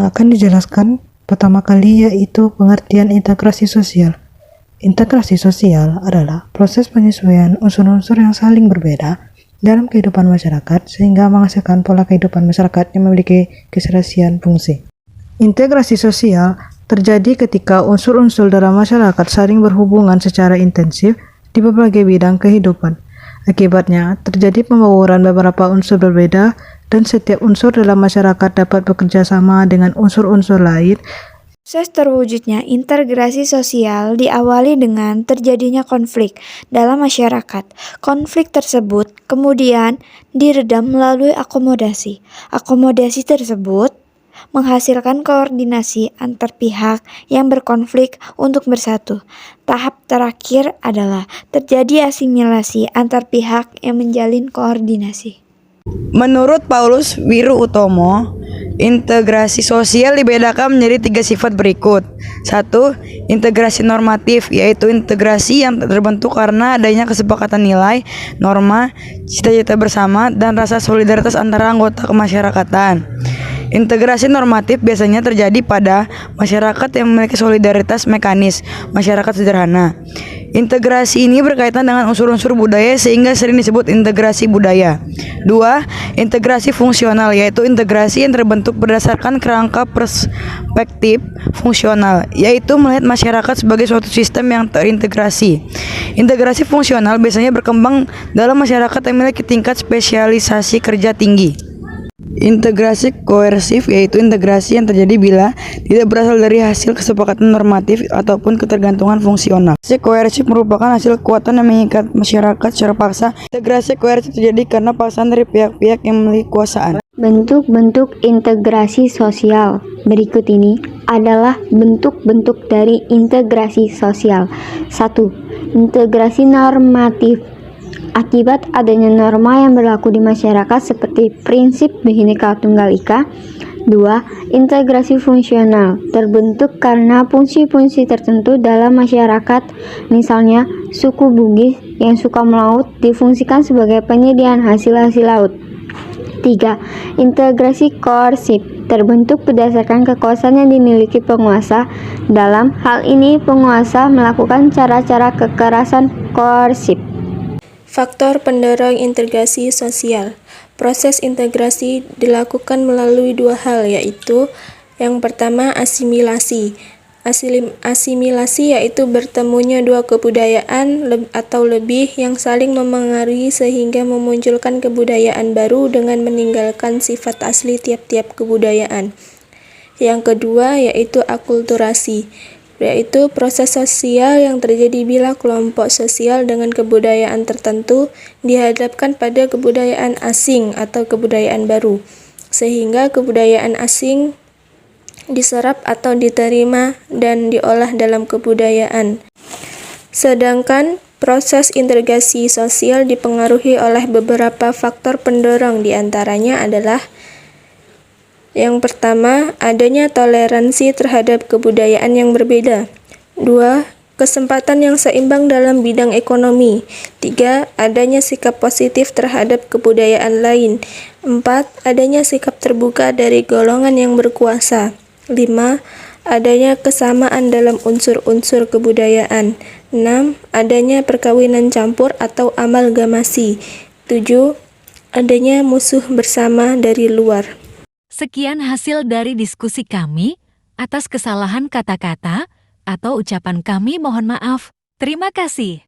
yang akan dijelaskan pertama kali yaitu pengertian integrasi sosial. Integrasi sosial adalah proses penyesuaian unsur-unsur yang saling berbeda dalam kehidupan masyarakat sehingga menghasilkan pola kehidupan masyarakat yang memiliki keserasian fungsi. Integrasi sosial terjadi ketika unsur-unsur dalam masyarakat saling berhubungan secara intensif di berbagai bidang kehidupan. Akibatnya, terjadi pembauran beberapa unsur berbeda dan setiap unsur dalam masyarakat dapat bekerja sama dengan unsur-unsur lain. Proses terwujudnya integrasi sosial diawali dengan terjadinya konflik dalam masyarakat. Konflik tersebut kemudian diredam melalui akomodasi. Akomodasi tersebut menghasilkan koordinasi antar pihak yang berkonflik untuk bersatu. Tahap terakhir adalah terjadi asimilasi antar pihak yang menjalin koordinasi. Menurut Paulus Wiruutomo, integrasi sosial dibedakan menjadi 3 sifat berikut. 1. Integrasi normatif, yaitu integrasi yang terbentuk karena adanya kesepakatan nilai, norma, cita-cita bersama, dan rasa solidaritas antara anggota kemasyarakatan. Integrasi normatif biasanya terjadi pada masyarakat yang memiliki solidaritas mekanis, masyarakat sederhana. Integrasi ini berkaitan dengan unsur-unsur budaya sehingga sering disebut integrasi budaya. 2. Integrasi fungsional, yaitu integrasi yang terbentuk berdasarkan kerangka perspektif fungsional, yaitu melihat masyarakat sebagai suatu sistem yang terintegrasi. Integrasi fungsional biasanya berkembang dalam masyarakat yang memiliki tingkat spesialisasi kerja tinggi. Integrasi koersif, yaitu integrasi yang terjadi bila tidak berasal dari hasil kesepakatan normatif ataupun ketergantungan fungsional. Integrasi koersif merupakan hasil kekuatan yang mengikat masyarakat secara paksa. Integrasi koersif terjadi karena paksaan dari pihak-pihak yang memiliki kekuasaan. Bentuk-bentuk integrasi sosial berikut ini adalah bentuk-bentuk dari integrasi sosial. 1. Integrasi normatif. Akibat adanya norma yang berlaku di masyarakat seperti prinsip Bhinneka Tunggal Ika. 2. Integrasi fungsional terbentuk karena fungsi-fungsi tertentu dalam masyarakat, misalnya suku Bugis yang suka melaut difungsikan sebagai penyediaan hasil-hasil laut. 3. Integrasi koersif terbentuk berdasarkan kekuasaan yang dimiliki penguasa. Dalam hal ini, penguasa melakukan cara-cara kekerasan koersif. Faktor pendorong integrasi sosial. Proses integrasi dilakukan melalui 2 hal, yaitu yang pertama asimilasi. Asimilasi yaitu bertemunya 2 kebudayaan atau lebih yang saling memengaruhi sehingga memunculkan kebudayaan baru dengan meninggalkan sifat asli tiap-tiap kebudayaan. Yang kedua yaitu akulturasi, yaitu proses sosial yang terjadi bila kelompok sosial dengan kebudayaan tertentu dihadapkan pada kebudayaan asing atau kebudayaan baru, sehingga kebudayaan asing diserap atau diterima dan diolah dalam kebudayaan. Sedangkan proses integrasi sosial dipengaruhi oleh beberapa faktor pendorong, diantaranya adalah yang pertama, adanya toleransi terhadap kebudayaan yang berbeda. 2. Kesempatan yang seimbang dalam bidang ekonomi. 3. Adanya sikap positif terhadap kebudayaan lain. 4. Adanya sikap terbuka dari golongan yang berkuasa. 5. Adanya kesamaan dalam unsur-unsur kebudayaan. 6. Adanya perkawinan campur atau amalgamasi. 7. Adanya musuh bersama dari luar. Sekian hasil dari diskusi kami. Atas kesalahan kata-kata atau ucapan kami mohon maaf. Terima kasih.